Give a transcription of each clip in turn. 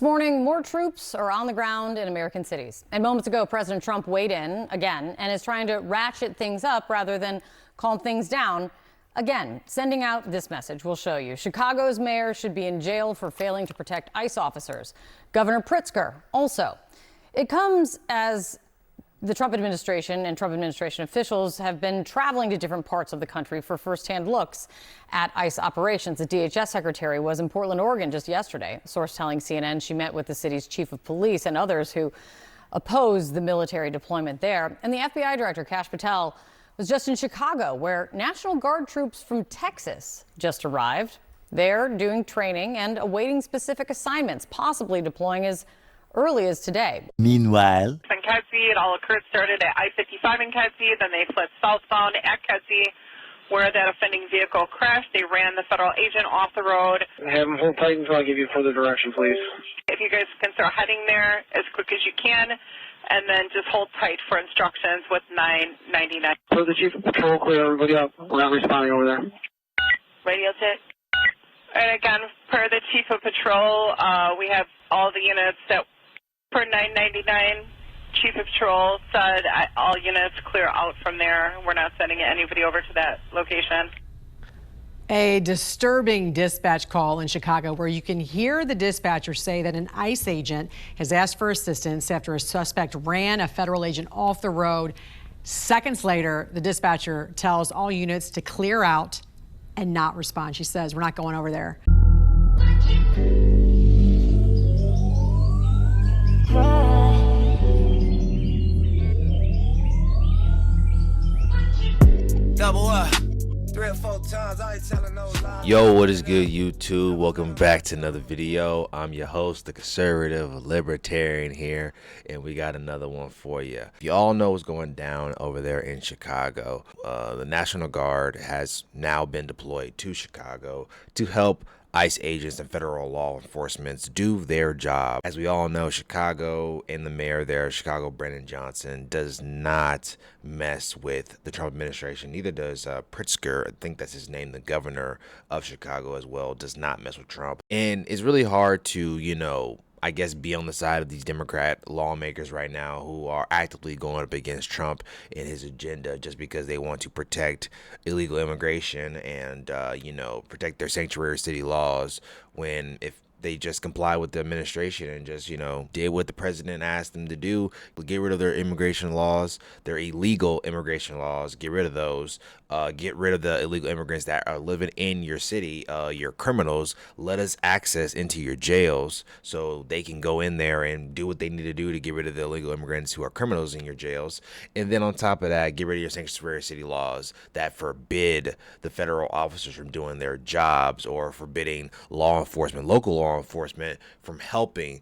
This morning, more troops are on the ground in American cities. And moments ago, President Trump weighed in again and is trying to ratchet things up rather than calm things down. Again, sending out this message. We'll show you. Chicago's mayor should be in jail for failing to protect ICE officers. Governor Pritzker also. It comes as the Trump administration and Trump administration officials have been traveling to different parts of the country for firsthand looks at ICE operations. The DHS secretary was in Portland, Oregon just yesterday. A source telling CNN she met with the city's chief of police and others who oppose the military deployment there. And the FBI director, Kash Patel, was just in Chicago, where National Guard troops from Texas just arrived. They're doing training and awaiting specific assignments, possibly deploying as early as today. Meanwhile, in Kedzie, it all started at I-55 in Kedzie, then they fled southbound at Kedzie, where that offending vehicle crashed. They ran the federal agent off the road. Have them hold tight until I give you further direction, please. If you guys can start heading there as quick as you can, and then just hold tight for instructions with 999. So the chief of patrol, clear everybody up. We're not responding over there. Radio check. And again, per the chief of patrol, we have all the units that, per 999, chief of patrol said all units clear out from there. We're not sending anybody over to that location. A disturbing dispatch call in Chicago where you can hear the dispatcher say that an ICE agent has asked for assistance after a suspect ran a federal agent off the road. Seconds later, the dispatcher tells all units to clear out and not respond. She says, "We're not going over there." double up. 3 or 4 times, I ain't telling no lies. Yo, what is good, YouTube? Welcome back to another video. I'm your host, the conservative libertarian here, and we got another one for you. You all know what's going down over there in Chicago. The National Guard has now been deployed to Chicago to help ICE agents and federal law enforcement do their job. As we all know, Chicago and the mayor there, Chicago Brandon Johnson, does not mess with the Trump administration. Neither does Pritzker, I think that's his name, the governor of Chicago as well, does not mess with Trump. And it's really hard to, I guess, be on the side of these Democrat lawmakers right now who are actively going up against Trump and his agenda just because they want to protect illegal immigration and, protect their sanctuary city laws, when if they just comply with the administration and just, did what the president asked them to do, get rid of their immigration laws, their illegal immigration laws, get rid of those, get rid of the illegal immigrants that are living in your city, your criminals, let us access into your jails so they can go in there and do what they need to do to get rid of the illegal immigrants who are criminals in your jails. And then on top of that, get rid of your sanctuary city laws that forbid the federal officers from doing their jobs or forbidding law enforcement, local law enforcement, from helping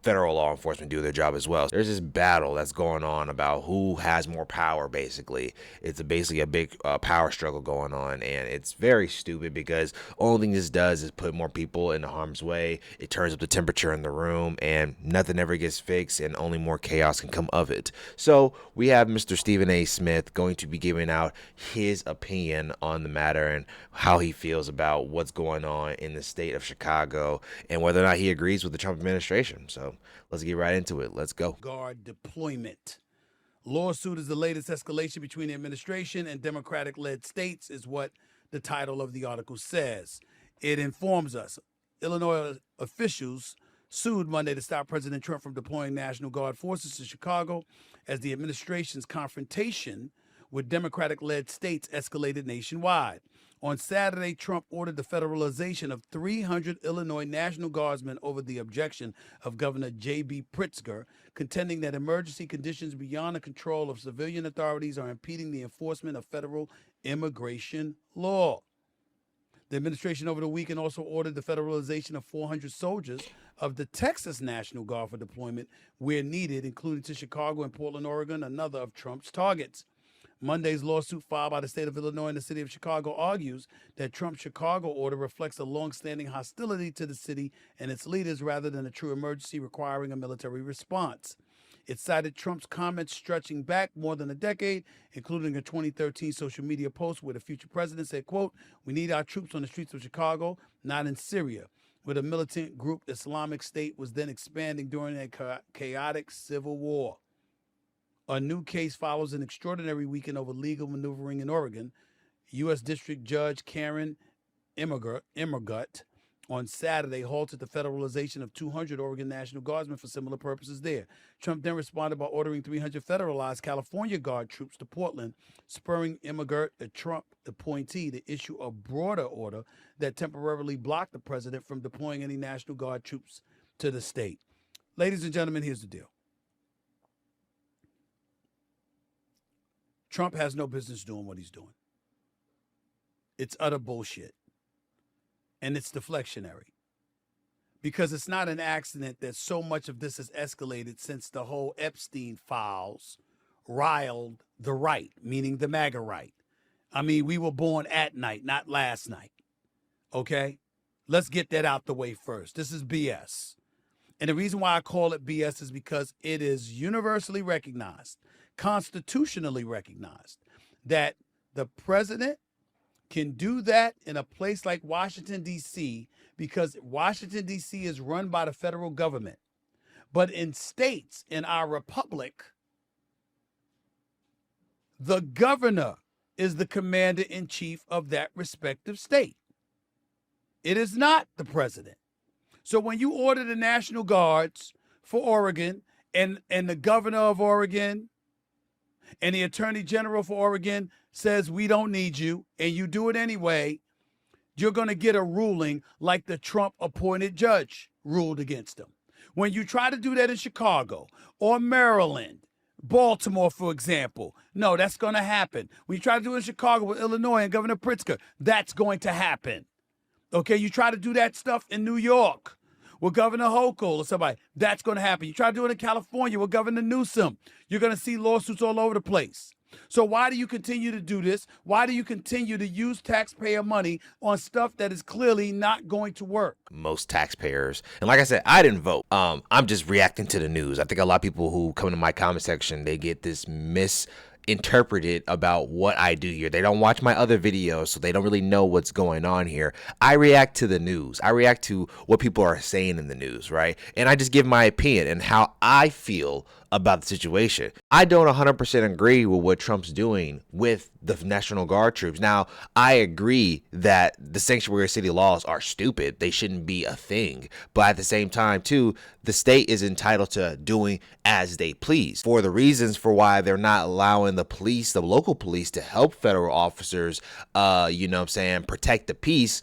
federal law enforcement do their job as well. There's this battle that's going on about who has more power, basically. It's basically a big power struggle going on, and it's very stupid because only thing this does is put more people in harm's way. It turns up the temperature in the room, and nothing ever gets fixed, and only more chaos can come of it. So we have Mr. Stephen A. Smith going to be giving out his opinion on the matter and how he feels about what's going on in the state of Chicago and whether or not he agrees with the Trump administration. So let's get right into it. Let's go. Guard deployment. Lawsuit is the latest escalation between the administration and Democratic-led states, is what the title of the article says. It informs us Illinois officials sued Monday to stop President Trump from deploying National Guard forces to Chicago as the administration's confrontation with Democratic-led states escalated nationwide. On Saturday, Trump ordered the federalization of 300 Illinois National Guardsmen over the objection of Governor J.B. Pritzker, contending that emergency conditions beyond the control of civilian authorities are impeding the enforcement of federal immigration law. The administration over the weekend also ordered the federalization of 400 soldiers of the Texas National Guard for deployment where needed, including to Chicago and Portland, Oregon, another of Trump's targets. Monday's lawsuit filed by the state of Illinois and the city of Chicago argues that Trump's Chicago order reflects a long-standing hostility to the city and its leaders rather than a true emergency requiring a military response. It cited Trump's comments stretching back more than a decade, including a 2013 social media post where the future president said, quote, "We need our troops on the streets of Chicago, not in Syria. where the militant group Islamic State was then expanding during a chaotic civil war. A new case follows an extraordinary weekend over legal maneuvering in Oregon. U.S. District Judge Karen Immergut on Saturday halted the federalization of 200 Oregon National Guardsmen for similar purposes there. Trump then responded by ordering 300 federalized California Guard troops to Portland, spurring Immergut, a Trump appointee, to issue a broader order that temporarily blocked the president from deploying any National Guard troops to the state. Ladies and gentlemen, here's the deal. Trump has no business doing what he's doing. It's utter bullshit. And it's deflectionary. Because it's not an accident that so much of this has escalated since the whole Epstein files riled the right, meaning the MAGA right. I mean, we were born at night, not last night. Okay? Let's get that out the way first. This is BS. And the reason why I call it BS is because it is universally recognized, constitutionally recognized, that the president can do that in a place like Washington, D.C., because Washington, D.C. is run by the federal government. But in states in our republic, the governor is the commander-in-chief of that respective state. It is not the president. So when you order the National Guards for Oregon and the governor of Oregon and the attorney general for Oregon says we don't need you, and you do it anyway, you're going to get a ruling like the Trump-appointed judge ruled against him. When you try to do that in Chicago or Maryland, Baltimore, for example, no, that's going to happen. When you try to do it in Chicago with Illinois and Governor Pritzker, that's going to happen. Okay, you try to do that stuff in New York with Governor Hochul or somebody, that's going to happen. You try to do it in California with Governor Newsom, you're going to see lawsuits all over the place. So why do you continue to do this? Why do you continue to use taxpayer money on stuff that is clearly not going to work? Most taxpayers, and like I said, I didn't vote. I'm just reacting to the news. I think a lot of people who come into my comment section, they get this misinterpreted about what I do here. They don't watch my other videos, so they don't really know what's going on here. I react to the news. I react to what people are saying in the news, right? And I just give my opinion and how I feel about the situation. I don't 100% agree with what Trump's doing with the National Guard troops. Now, I agree that the sanctuary city laws are stupid. They shouldn't be a thing. But at the same time, too, the state is entitled to doing as they please. For the reasons for why they're not allowing the police, the local police, to help federal officers, protect the peace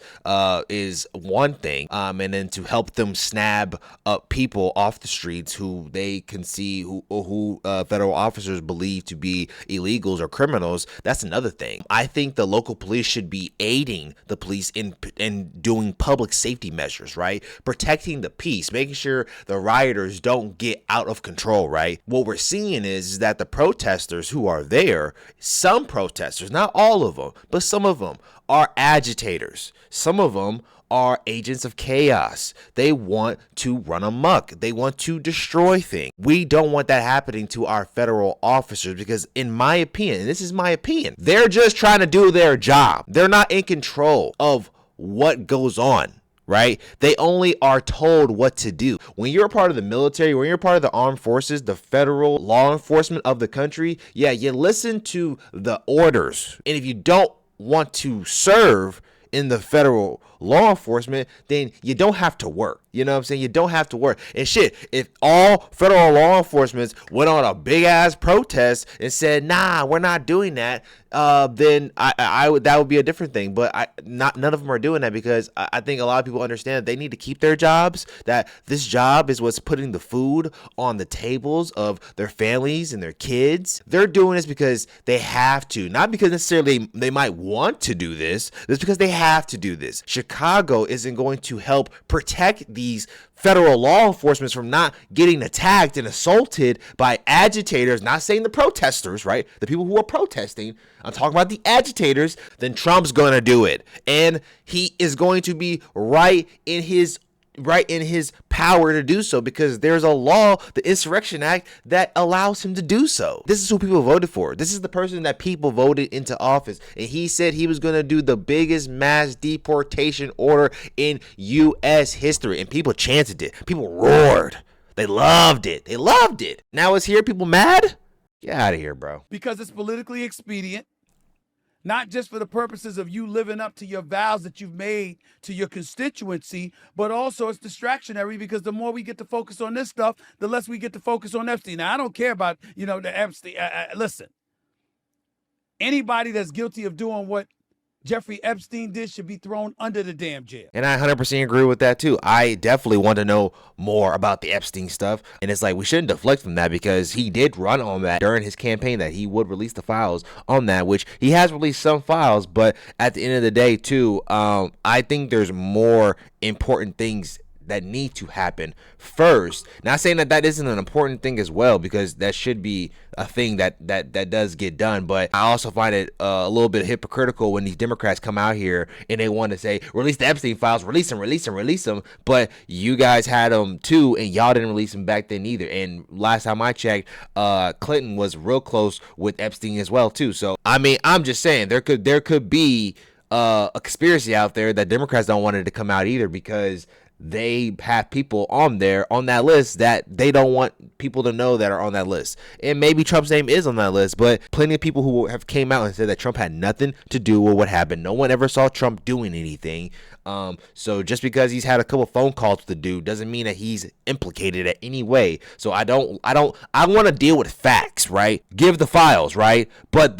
is one thing. And then to help them snab up people off the streets who they can see who federal officers believe to be illegals or criminals, that's another thing. I think the local police should be aiding the police in doing public safety measures, right? Protecting the peace, making sure the rioters don't get out of control, right? What we're seeing is that the protesters who are there, some protesters, not all of them, but some of them are agitators. Some of them are agents of chaos. They want to run amok. They want to destroy things. We don't want that happening to our federal officers because, in my opinion, and this is my opinion, they're just trying to do their job. They're not in control of what goes on, right? They only are told what to do. When you're a part of the military, when you're part of the armed forces, the federal law enforcement of the country, yeah, you listen to the orders. And if you don't want to serve in the federal law enforcement, then you don't have to work. You know what I'm saying? You don't have to work. And shit, if all federal law enforcement went on a big ass protest and said, nah, we're not doing that, then I would, that would be a different thing. But none of them are doing that because I think a lot of people understand that they need to keep their jobs, that this job is what's putting the food on the tables of their families and their kids. They're doing this because they have to, not because necessarily they might want to do this. It's because they have to do this. Chicago isn't going to help protect these federal law enforcement from not getting attacked and assaulted by agitators, not saying the protesters, right? The people who are protesting. I'm talking about the agitators. Then Trump's going to do it. And he is going to be right in his right in his power to do so, because there's a law, the Insurrection Act, that allows him to do so. This is who people voted for. This is the person that people voted into office, and he said he was going to do the biggest mass deportation order in U.S. history, and people chanted it. People roared. They loved it. They loved it. Now it's here. People mad? Get out of here, bro. Because it's politically expedient. Not just for the purposes of you living up to your vows that you've made to your constituency, but also it's distractionary, because the more we get to focus on this stuff, the less we get to focus on Epstein. Now, I don't care about, the Epstein. Listen, anybody that's guilty of doing what Jeffrey Epstein did should be thrown under the damn jail. And I 100% agree with that too. I definitely want to know more about the Epstein stuff. And it's like, we shouldn't deflect from that, because he did run on that during his campaign, that he would release the files on that, which he has released some files. But at the end of the day too, I think there's more important things that need to happen first. Not saying that that isn't an important thing as well, because that should be a thing that does get done. But I also find it a little bit hypocritical when these Democrats come out here and they want to say, release the Epstein files, release them. But you guys had them too, and y'all didn't release them back then either. And last time I checked, Clinton was real close with Epstein as well too. So I mean, I'm just saying there could be a conspiracy out there that Democrats don't want it to come out either, because they have people on that list that they don't want people to know that are on that list. And maybe Trump's name is on that list, but plenty of people who have came out and said that Trump had nothing to do with what happened. No one ever saw Trump doing anything. So just because he's had a couple phone calls with the dude doesn't mean that he's implicated in any way. So I want to deal with facts, right? Give the files, right? But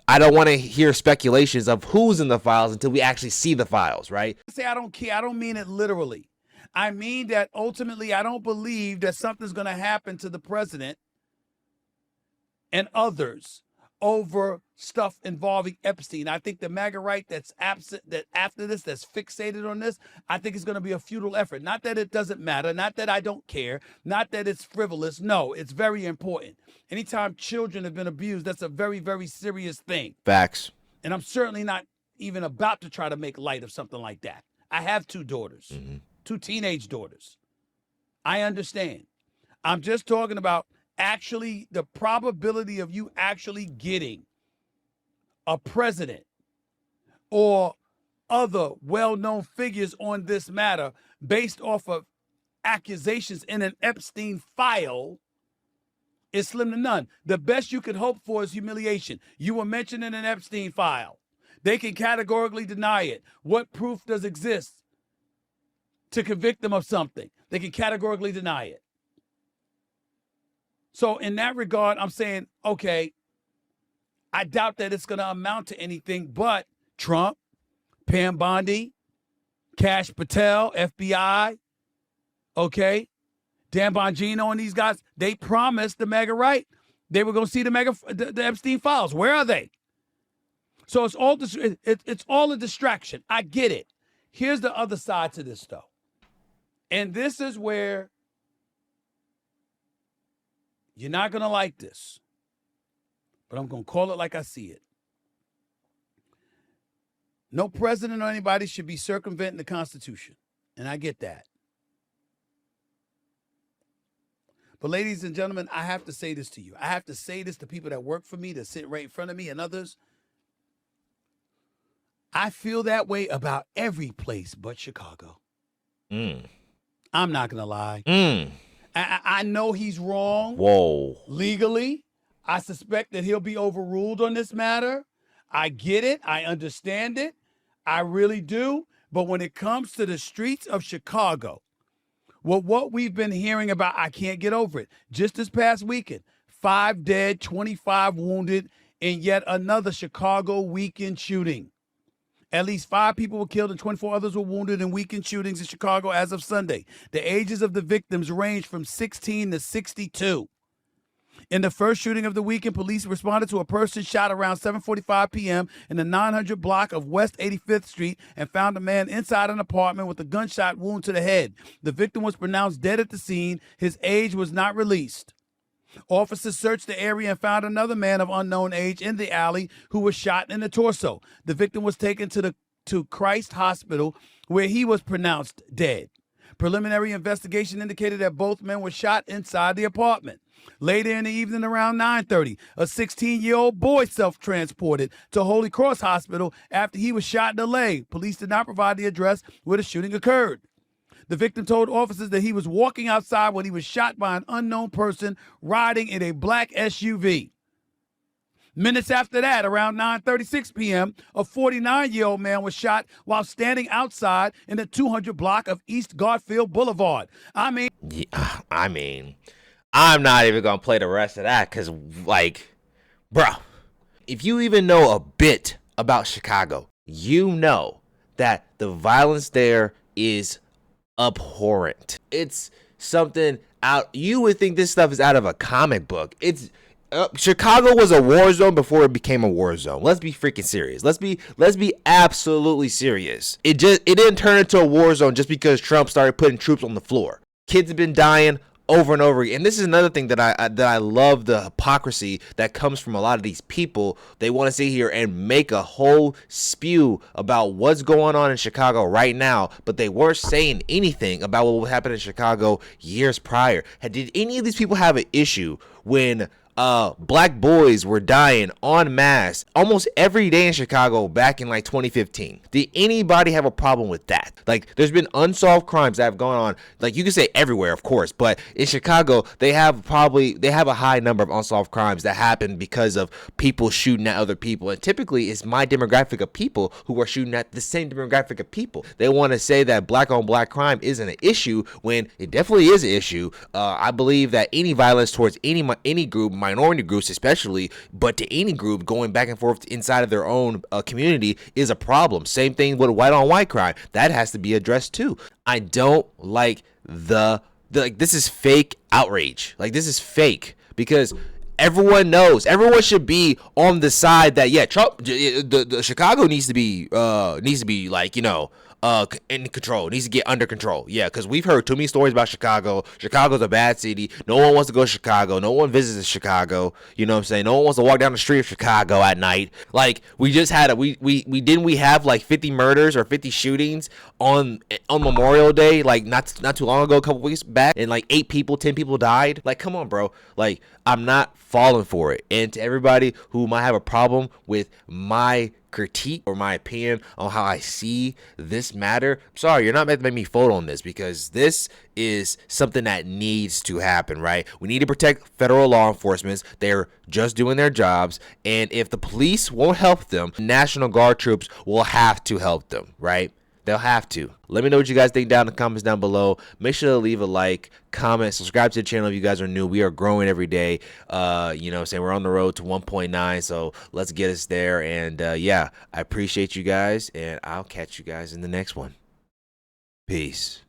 I don't want to hear speculations of who's in the files until we actually see the files, right? Say I don't care. I don't mean it literally. I mean that ultimately I don't believe that something's going to happen to the president and others over stuff involving Epstein. I think the MAGA right that's absent, that after this, that's fixated on this, I think it's going to be a futile effort. Not that it doesn't matter, not that I don't care, not that it's frivolous. No, it's very important. Anytime children have been abused, that's a very, very serious thing. Facts. And I'm certainly not even about to try to make light of something like that. I have two daughters, two teenage daughters. I understand. I'm just talking about actually the probability of you actually getting a president or other well-known figures on this matter based off of accusations in an Epstein file is slim to none. The best you could hope for is humiliation. You were mentioned in an Epstein file. They can categorically deny it. What proof does exist to convict them of something? They can categorically deny it. So in that regard, I'm saying, okay, I doubt that it's going to amount to anything, but Trump, Pam Bondi, Kash Patel, FBI, okay, Dan Bongino and these guys, they promised the MAGA right they were going to see the Epstein files. Where are they? So it's all a distraction. I get it. Here's the other side to this, though. And this is where you're not going to like this, but I'm going to call it like I see it. No president or anybody should be circumventing the Constitution, and I get that. But ladies and gentlemen, I have to say this to you. I have to say this to people that work for me, that sit right in front of me, and others. I feel that way about every place but Chicago. I'm not going to lie. I know he's wrong. Whoa. Legally. I suspect that he'll be overruled on this matter. I get it. I understand it. I really do. But when it comes to the streets of Chicago, well, what we've been hearing about, I can't get over it. Just this past weekend, 5 dead, 25 wounded in yet another Chicago weekend shooting. At least 5 people were killed and 24 others were wounded in weekend shootings in Chicago as of Sunday. The ages of the victims range from 16 to 62. In the first shooting of the weekend, police responded to a person shot around 7:45 p.m. in the 900 block of West 85th Street and found a man inside an apartment with a gunshot wound to the head. The victim was pronounced dead at the scene. His age was not released. Officers searched the area and found another man of unknown age in the alley who was shot in the torso. The victim was taken to Christ Hospital, where he was pronounced dead. Preliminary investigation indicated that both men were shot inside the apartment. Later in the evening around 9:30, a 16-year-old boy self-transported to Holy Cross Hospital after he was shot in the leg. Police did not provide the address where the shooting occurred. The victim told officers that he was walking outside when he was shot by an unknown person riding in a black SUV. Minutes after that, around 9:36 p.m., a 49-year-old man was shot while standing outside in the 200 block of East Garfield Boulevard. I'm not even going to play the rest of that because, like, bro, if you even know a bit about Chicago, you know that the violence there is abhorrent. It's something out. You would think this stuff is out of a comic book. Chicago was a war zone before it became a war zone. Let's be freaking serious. Let's be absolutely serious. It didn't turn into a war zone just because Trump started putting troops on the floor. Kids have been dying over and over again. And this is another thing that I love, the hypocrisy that comes from a lot of these people. They want to sit here and make a whole spew about what's going on in Chicago right now, but they weren't saying anything about what happened in Chicago years prior. Did any of these people have an issue when black boys were dying en masse almost every day in Chicago back in like 2015? Did anybody have a problem with that? Like, there's been unsolved crimes that have gone on, like, you can say everywhere, of course, but in Chicago they have a high number of unsolved crimes that happen because of people shooting at other people, and typically it's my demographic of people who are shooting at the same demographic of people. They want to say that black on black crime isn't an issue when it definitely is an issue. I believe that any violence towards any group, minority groups especially, but to any group going back and forth inside of their own community is a problem. Same thing with white on white crime. That has to be addressed too. I don't like this is fake outrage. Like, this is fake because everyone knows, everyone should be on the side that, yeah, Trump, the Chicago needs to be like, in control, needs to get under control. Yeah, because we've heard too many stories about Chicago. Chicago's a bad city. No one wants to go to Chicago. No one visits Chicago. You know what I'm saying? No one wants to walk down the street of Chicago at night. Like, we just had we have like 50 murders or 50 shootings on Memorial Day, like not too long ago, a couple weeks back, and like 10 people died. Like, come on, bro. Like, I'm not falling for it. And to everybody who might have a problem with my critique or my opinion on how I see this matter, I'm sorry, you're not meant to make me vote on this, because this is something that needs to happen, right? We need to protect federal law enforcement. They're just doing their jobs, and if the police won't help them, National Guard troops will have to help them, right? They'll have to. Let me know what you guys think down in the comments down below. Make sure to leave a like, comment, subscribe to the channel if you guys are new. We are growing every day. We're on the road to 1.9, so let's get us there. And yeah, I appreciate you guys, and I'll catch you guys in the next one. Peace.